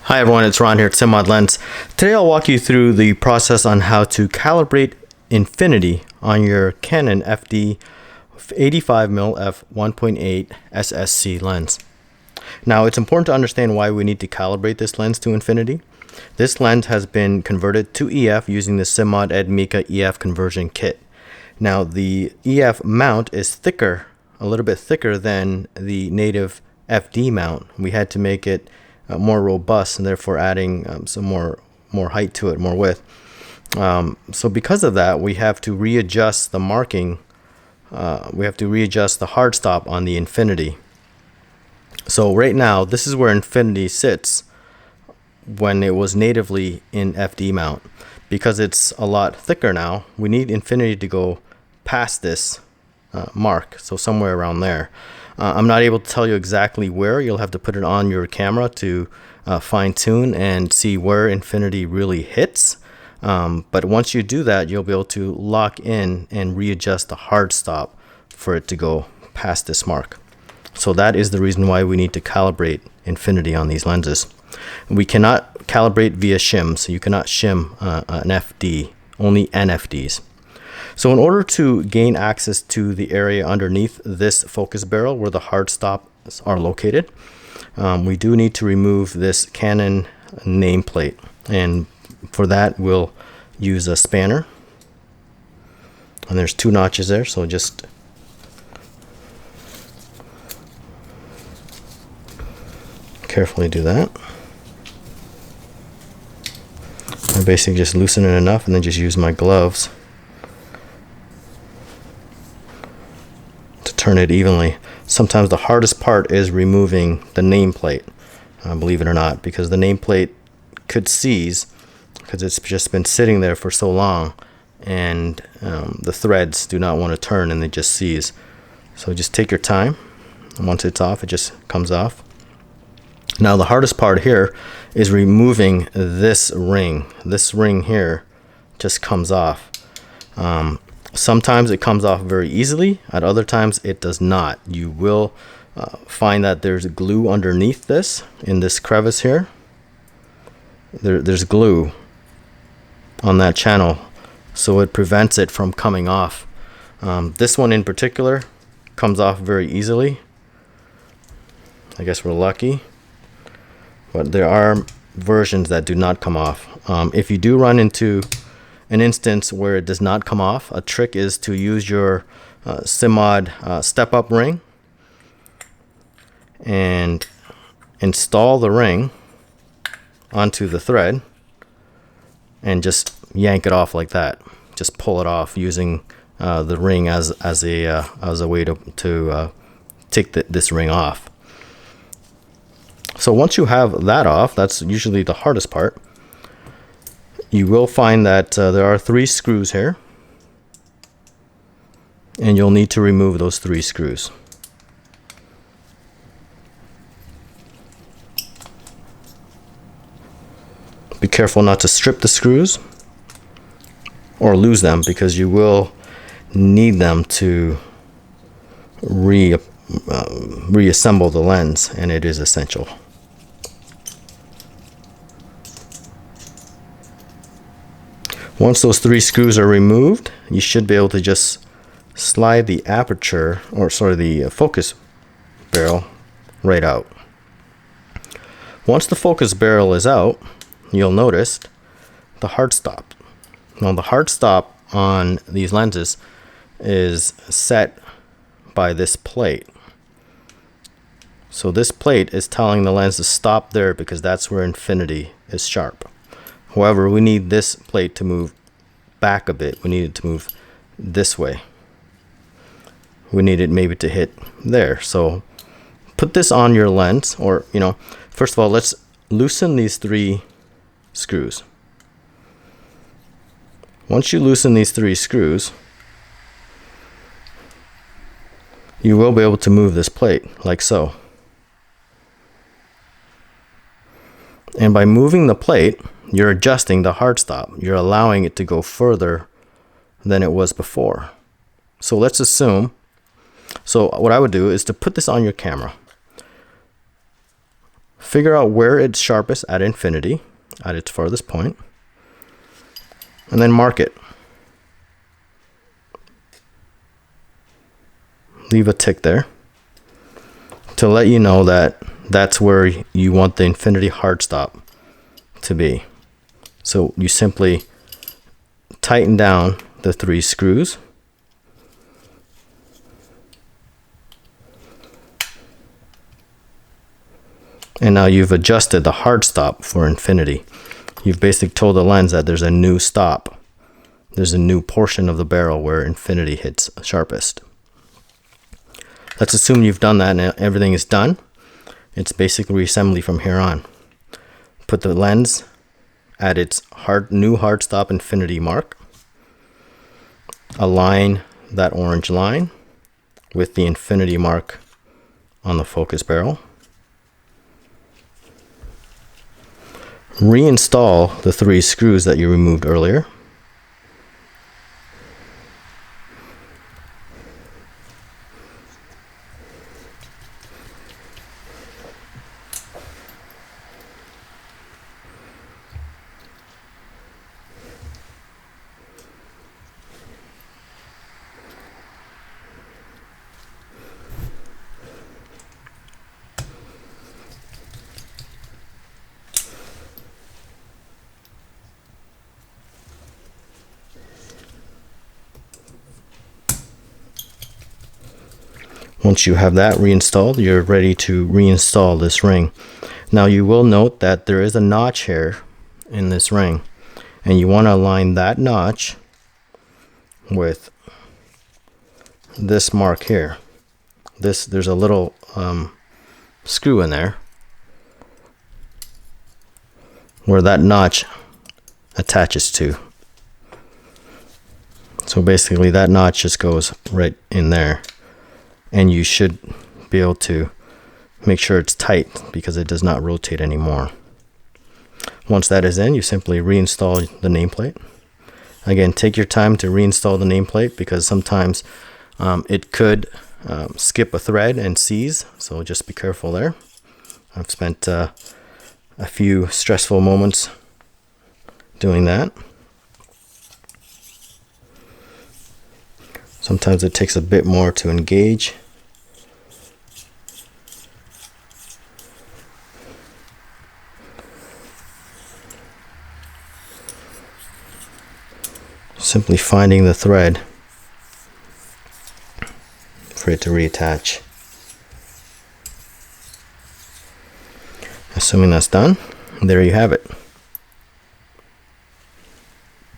Hi everyone, it's Ron here at SimMod Lens. Today I'll walk you through the process on how to calibrate infinity on your Canon FD 85mm f1.8 SSC lens. Now it's important to understand why we need to calibrate this lens to infinity. This lens has been converted to EF using the SimMod Ed Mika EF conversion kit. Now the EF mount is thicker, a little bit thicker than the native FD mount. We had to make it more robust and therefore adding some more height to it, more width. So because of that, we have to readjust the marking. We have to readjust the hard stop on the infinity. So right now, this is where infinity sits when it was natively in FD mount. Because it's a lot thicker now, we need infinity to go past this mark, so somewhere around there. I'm not able to tell you exactly where. You'll have to put it on your camera to fine-tune and see where infinity really hits. But once you do that, you'll be able to lock in and readjust the hard stop for it to go past this mark. So that is the reason why we need to calibrate infinity on these lenses. We cannot calibrate via shim, so you cannot shim an FD, only NFDs. So in order to gain access to the area underneath this focus barrel where the hard stops are located, we do need to remove this Canon nameplate. And for that, we'll use a spanner. And there's 2 notches there, so just carefully do that. I basically just loosen it enough and then just use my gloves to turn it evenly. Sometimes the hardest part is removing the nameplate, believe it or not, because the nameplate could seize because it's just been sitting there for so long, and the threads do not want to turn and they just seize. So just take your time. Once it's off, it just comes off. Now the hardest part here is removing this ring. This ring here just comes off. Sometimes it comes off very easily. At other times it does not. You will find that there's glue underneath this, in this crevice here. There's glue on that channel, so it prevents it from coming off. This one in particular comes off very easily. I guess we're lucky. But there are versions that do not come off. If you do run into an instance where it does not come off, a trick is to use your SimMod step-up ring and install the ring onto the thread and just yank it off like that. Just pull it off using the ring as a way to take this ring off. So once you have that off, that's usually the hardest part. You will find that there are 3 screws here, and you'll need to remove those 3 screws. Be careful not to strip the screws or lose them, because you will need them to reassemble the lens, and it is essential. Once those 3 screws are removed, you should be able to just slide the aperture, or sorry, the focus barrel right out. Once the focus barrel is out, you'll notice the hard stop. Now the hard stop on these lenses is set by this plate. So this plate is telling the lens to stop there because that's where infinity is sharp. However, we need this plate to move back a bit. We need it to move this way. We need it maybe to hit there. So put this on your lens, or, first of all, let's loosen these 3 screws. Once you loosen these 3 screws, you will be able to move this plate like so. And by moving the plate, you're adjusting the hard stop. You're allowing it to go further than it was before. So let's assume, so what I would do is to put this on your camera. figure out where it's sharpest at infinity, at its farthest point, and then mark it. Leave a tick there to let you know that that's where you want the infinity hard stop to be. So you simply tighten down the 3 screws. And now you've adjusted the hard stop for infinity. You've basically told the lens that there's a new stop. There's a new portion of the barrel where infinity hits sharpest. Let's assume you've done that and everything is done. It's basically reassembly from here on. Put the lens at its new hard stop infinity mark. Align that orange line with the infinity mark on the focus barrel. Reinstall the 3 screws that you removed earlier. Once you have that reinstalled, you're ready to reinstall this ring. Now you will note that there is a notch here in this ring, and you want to align that notch with this mark here. There's a little screw in there where that notch attaches to. So basically that notch just goes right in there. And you should be able to make sure it's tight because it does not rotate anymore. Once that is in, you simply reinstall the nameplate. Again, take your time to reinstall the nameplate because sometimes it could skip a thread and seize, so just be careful there. I've spent a few stressful moments doing that. Sometimes it takes a bit more to engage. Simply finding the thread for it to reattach. Assuming that's done, there you have it.